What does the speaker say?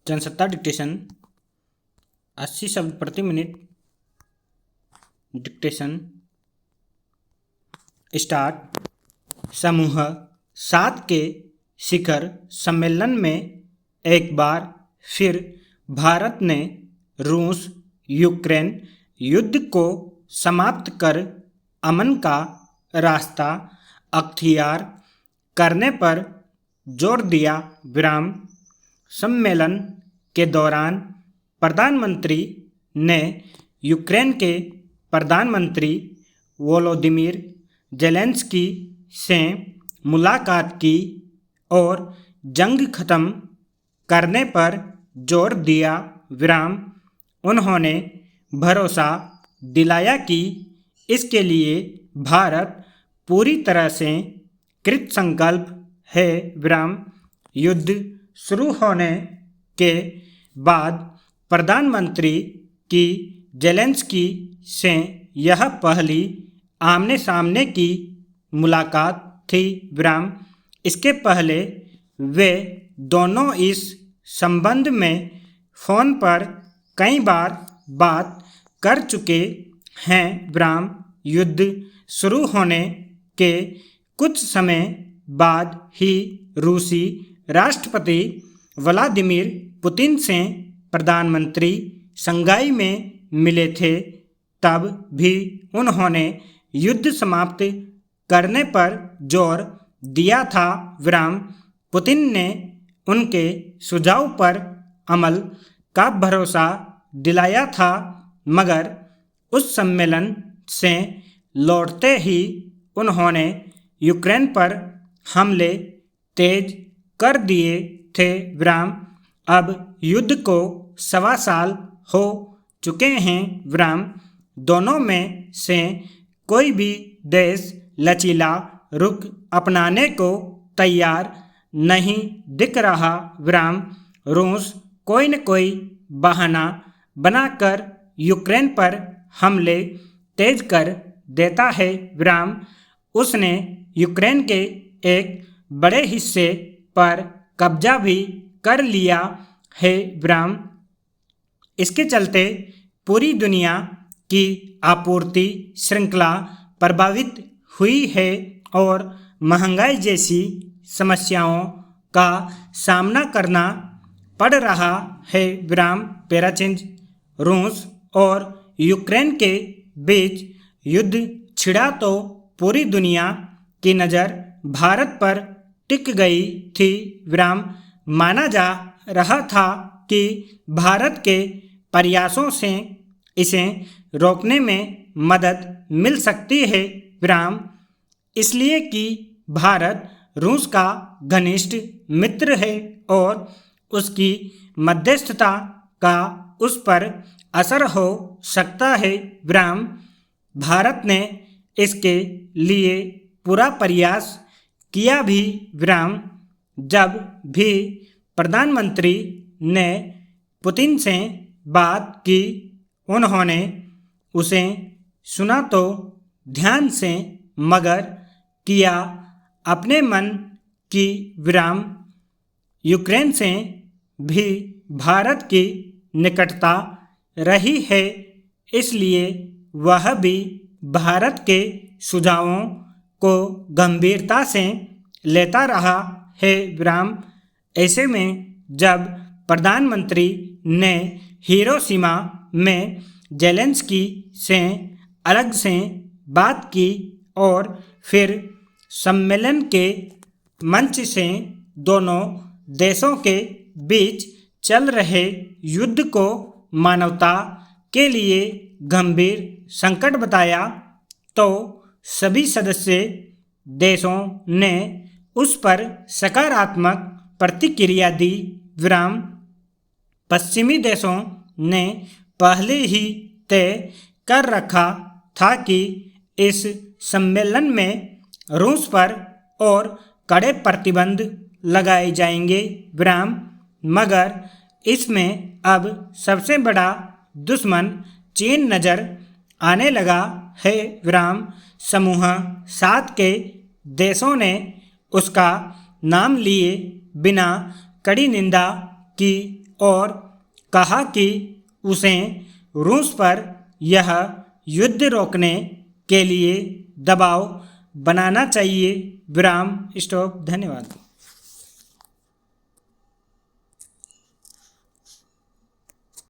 Jansatta dictation 80 शब्द प्रति minute. Dictation start. समूह 7 के शिखर सम्मेलन में एक बार फिर भारत ने रूस यूक्रेन युद्ध को समाप्त कर अमन का रास्ता अख्तियार करने पर जोर दिया। विराम। सम्मेलन के दौरान प्रधानमंत्री ने यूक्रेन के प्रधानमंत्री वोलोदिमीर ज़ेलेंस्की से मुलाकात की और जंग खत्म करने पर जोर दिया। विराम। उन्होंने भरोसा दिलाया कि इसके लिए भारत पूरी तरह से कृतसंकल्प है। विराम। युद्ध शुरू होने के बाद प्रधानमंत्री की ज़ेलेंस्की से यह पहली आमने सामने की मुलाकात थी। विराम। इसके पहले वे दोनों इस संबंध में फ़ोन पर कई बार बात कर चुके हैं। विराम। युद्ध शुरू होने के कुछ समय बाद ही रूसी राष्ट्रपति व्लादिमीर पुतिन से प्रधानमंत्री शंघाई में मिले थे। तब भी उन्होंने युद्ध समाप्त करने पर जोर दिया था। विराम। पुतिन ने उनके सुझाव पर अमल का भरोसा दिलाया था, मगर उस सम्मेलन से लौटते ही उन्होंने यूक्रेन पर हमले तेज कर दिए थे। विराम। अब युद्ध को 1.25 साल हो चुके हैं। विराम। दोनों में से कोई भी देश लचीला रुख अपनाने को तैयार नहीं दिख रहा। विराम। रूस कोई न कोई बहाना बनाकर यूक्रेन पर हमले तेज कर देता है। विराम। उसने यूक्रेन के एक बड़े हिस्से पर कब्जा भी कर लिया है। विराम। इसके चलते पूरी दुनिया की आपूर्ति श्रृंखला प्रभावित हुई है और महंगाई जैसी समस्याओं का सामना करना पड़ रहा है। विराम। पैराचेंज। रूस और यूक्रेन के बीच युद्ध छिड़ा तो पूरी दुनिया की नज़र भारत पर टिक गई थी। विराम। माना जा रहा था कि भारत के प्रयासों से इसे रोकने में मदद मिल सकती है। विराम। इसलिए कि भारत रूस का घनिष्ठ मित्र है और उसकी मध्यस्थता का उस पर असर हो सकता है। विराम। भारत ने इसके लिए पूरा प्रयास किया भी। विराम। जब भी प्रधानमंत्री ने पुतिन से बात की, उन्होंने उसे सुना तो ध्यान से, मगर किया अपने मन की। विराम। यूक्रेन से भी भारत की निकटता रही है, इसलिए वह भी भारत के सुझावों को गंभीरता से लेता रहा है। विराम। ऐसे में जब प्रधानमंत्री ने हिरोशिमा में ज़ेलेंस्की से अलग से बात की और फिर सम्मेलन के मंच से दोनों देशों के बीच चल रहे युद्ध को मानवता के लिए गंभीर संकट बताया, तो सभी सदस्य देशों ने उस पर सकारात्मक प्रतिक्रिया दी। विराम। पश्चिमी देशों ने पहले ही तय कर रखा था कि इस सम्मेलन में रूस पर और कड़े प्रतिबंध लगाए जाएंगे। विराम। मगर इसमें अब सबसे बड़ा दुश्मन चीन नज़र आने लगा है। विराम। समूह 7 के देशों ने उसका नाम लिए बिना कड़ी निंदा की और कहा कि उसे रूस पर यह युद्ध रोकने के लिए दबाव बनाना चाहिए। विराम स्टॉप। धन्यवाद।